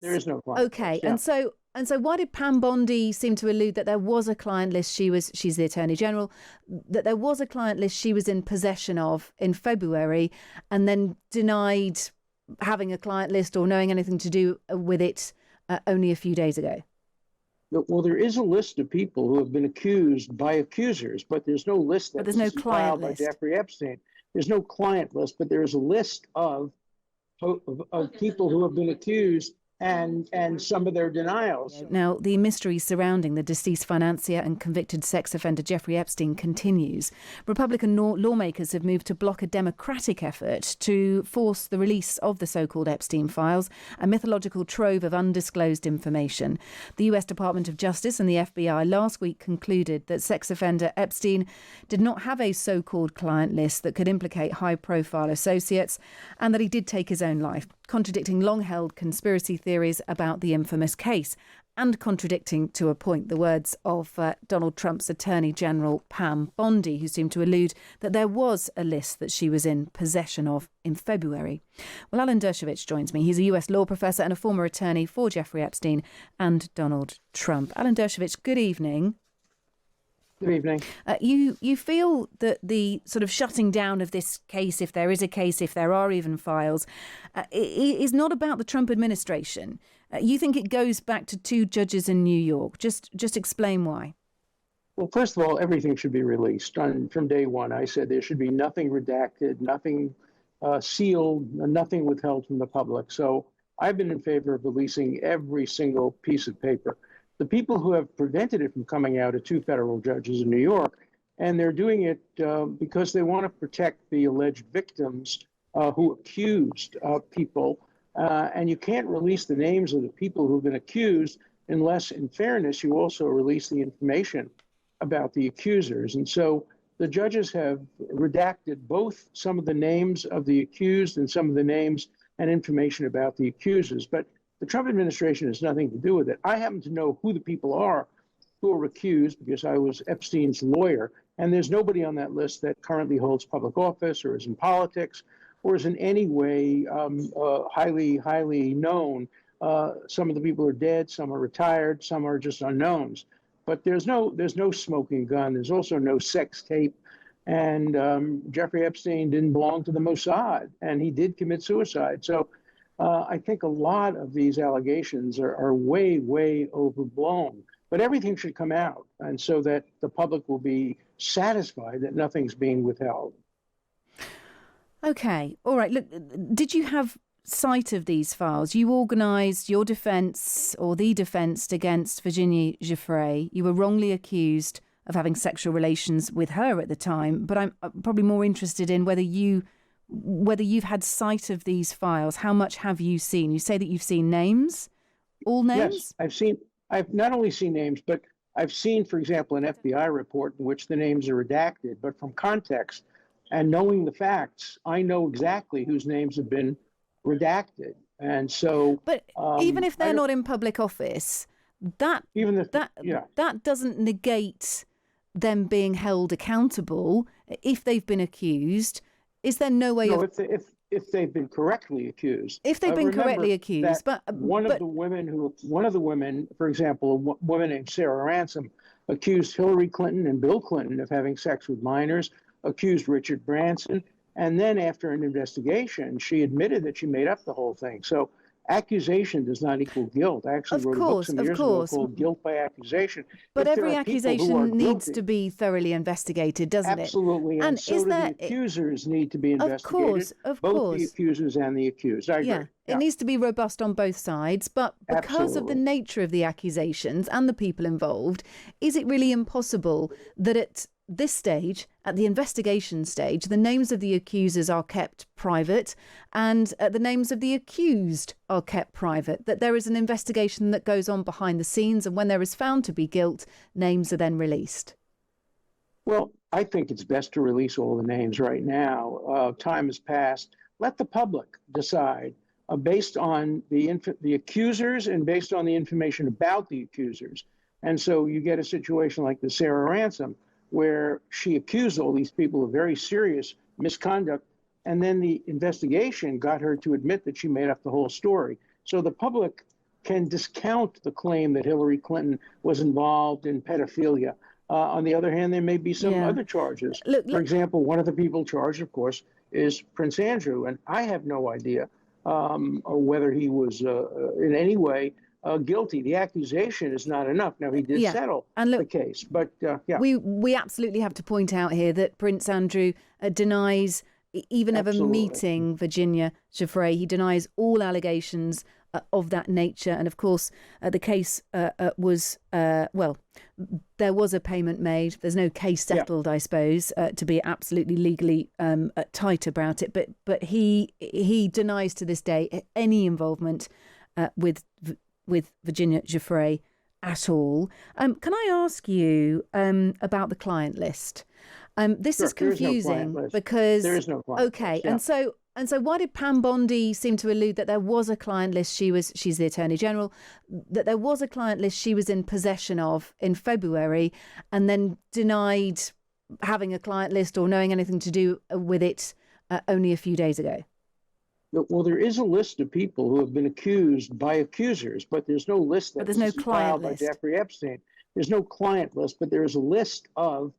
There is no client Okay, list. Yeah. and so why did Pam Bondi seem to allude that there was a client list she's the Attorney General, that there was a client list she was in possession of in February, and then denied having a client list or knowing anything to do with it only a few days ago? Well, there is a list of people who have been accused by accusers, but there's no list But that there's was no client filed by list. Jeffrey Epstein. There's no client list, but there is a list of people who have been accused and some of their denials. Now, the mystery surrounding the deceased financier and convicted sex offender Jeffrey Epstein continues. Republican lawmakers have moved to block a Democratic effort to force the release of the so-called Epstein files, a mythological trove of undisclosed information. The US Department of Justice and the FBI last week concluded that sex offender Epstein did not have a so-called client list that could implicate high-profile associates, and that he did take his own life, contradicting long-held conspiracy theories about the infamous case, and contradicting to a point the words of Donald Trump's Attorney General Pam Bondi, who seemed to allude that there was a list that she was in possession of in February. Well, Alan Dershowitz joins me. He's a US law professor and a former attorney for Jeffrey Epstein and Donald Trump. Alan Dershowitz, good evening. Good evening. You feel that the sort of shutting down of this case, if there is a case, if there are even files, is not about the Trump administration. You think it goes back to two judges in New York. Just explain why. Well, first of all, everything should be released. From day one, I said there should be nothing redacted, nothing sealed, nothing withheld from the public. So I've been in favor of releasing every single piece of paper. The people who have prevented it from coming out are two federal judges in New York, and they're doing it because they want to protect the alleged victims who accused people. And you can't release the names of the people who've been accused unless, in fairness, you also release the information about the accusers. And so the judges have redacted both some of the names of the accused and some of the names and information about the accusers. But the Trump administration has nothing to do with it. I happen to know who the people are who are accused because I was Epstein's lawyer, and there's nobody on that list that currently holds public office or is in politics or is in any way highly known. Some of the people are dead, some are retired, some are just unknowns. But there's no smoking gun. There's also no sex tape. And Jeffrey Epstein didn't belong to the Mossad, and he did commit suicide. So I think a lot of these allegations are way overblown. But everything should come out, and so that the public will be satisfied that nothing's being withheld. Okay. All right. Look, did you have sight of these files? You organised your defence or the defence against Virginia Giuffre. You were wrongly accused of having sexual relations with her at the time, but I'm probably more interested in whether you've had sight of these files. How much have you seen? You say that you've seen names, all names? Yes, I've not only seen names, but I've seen, for example, an FBI report in which the names are redacted, but from context and knowing the facts, I know exactly whose names have been redacted. And so, but even if they're not in public office, that doesn't negate them being held accountable if they've been accused. Is there no way of if they've been correctly accused? If they've been correctly accused, but one of the women, for example, a woman named Sarah Ransom, accused Hillary Clinton and Bill Clinton of having sex with minors, accused Richard Branson, and then after an investigation, she admitted that she made up the whole thing. So accusation does not equal guilt. I actually wrote a book some years ago called Guilt by Accusation. But every accusation needs to be thoroughly investigated, doesn't it? Absolutely. And so do the accusers need to be investigated. Of course. Both the accusers and the accused. I agree. Yeah. It needs to be robust on both sides. But because of the nature of the accusations and the people involved, is it really impossible that at this stage, at the investigation stage, the names of the accusers are kept private and the names of the accused are kept private, that there is an investigation that goes on behind the scenes, and when there is found to be guilt, names are then released? Well, I think it's best to release all the names right now. Time has passed. Let the public decide based on the accusers and based on the information about the accusers. And so you get a situation like the Sarah Ransom, where she accused all these people of very serious misconduct, and then the investigation got her to admit that she made up the whole story. So the public can discount the claim that Hillary Clinton was involved in pedophilia. On the other hand, there may be some other charges. For example, one of the people charged, of course, is Prince Andrew, and I have no idea whether he was in any way guilty. The accusation is not enough. Now, he did settle the case, but we absolutely have to point out here that Prince Andrew denies even ever meeting Virginia Giuffre. He denies all allegations of that nature. And of course, the case was, there was a payment made. There's no case settled, I suppose, to be absolutely legally tight about it. But he denies to this day any involvement with Virginia Giuffre at all. Can I ask you about the client list? This is confusing because there is no client list. And so why did Pam Bondi seem to allude that there was a client list she's the Attorney General, that there was a client list she was in possession of in February, and then denied having a client list or knowing anything to do with it only a few days ago? Well, there is a list of people who have been accused by accusers, but there's no list that was filed by Jeffrey Epstein. There's no client list, but there is a list of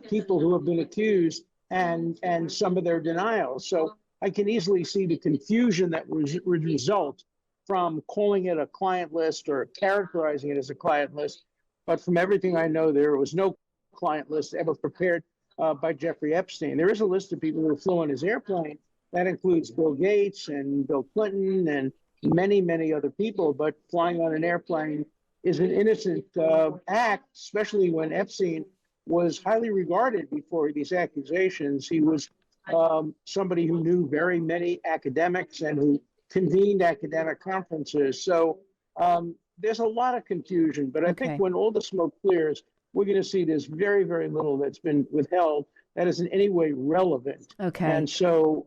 people who have been accused and some of their denials. So I can easily see the confusion that would result from calling it a client list or characterizing it as a client list. But from everything I know, there was no client list ever prepared by Jeffrey Epstein. There is a list of people who flew on his airplane. That includes Bill Gates and Bill Clinton and many, many other people. But flying on an airplane is an innocent act, especially when Epstein was highly regarded before these accusations. He was somebody who knew very many academics and who convened academic conferences. So there's a lot of confusion, but I think when all the smoke clears, we're going to see there's very, very little that's been withheld that is in any way relevant. And so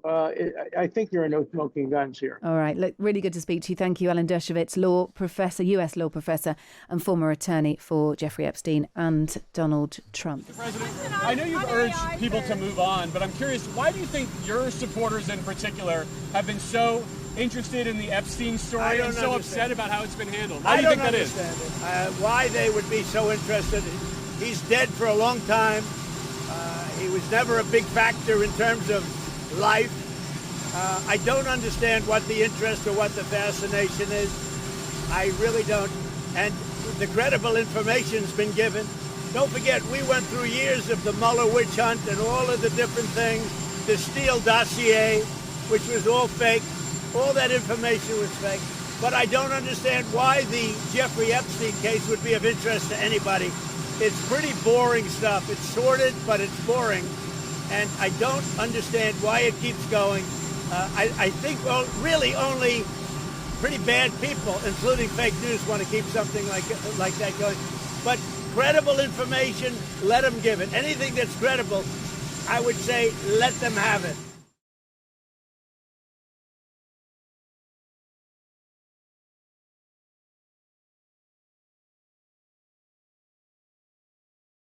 I think there are no smoking guns here. All right. Look, really good to speak to you. Thank you, Alan Dershowitz, law professor, US law professor and former attorney for Jeffrey Epstein and Donald Trump. Mr. President, I know you've urged people to move on, but I'm curious, why do you think your supporters in particular have been so interested in the Epstein story and so upset about how it's been handled? Why do you think that is? Why they would be so interested. He's dead for a long time. He was never a big factor in terms of life. I don't understand what the interest or what the fascination is. I really don't. And the credible information's been given. Don't forget, we went through years of the Mueller witch hunt and all of the different things, the Steele dossier, which was all fake. All that information was fake. But I don't understand why the Jeffrey Epstein case would be of interest to anybody. It's pretty boring stuff. It's sordid, but it's boring. And I don't understand why it keeps going. I think really only pretty bad people, including fake news, want to keep something like that going. But credible information, let them give it. Anything that's credible, I would say let them have it.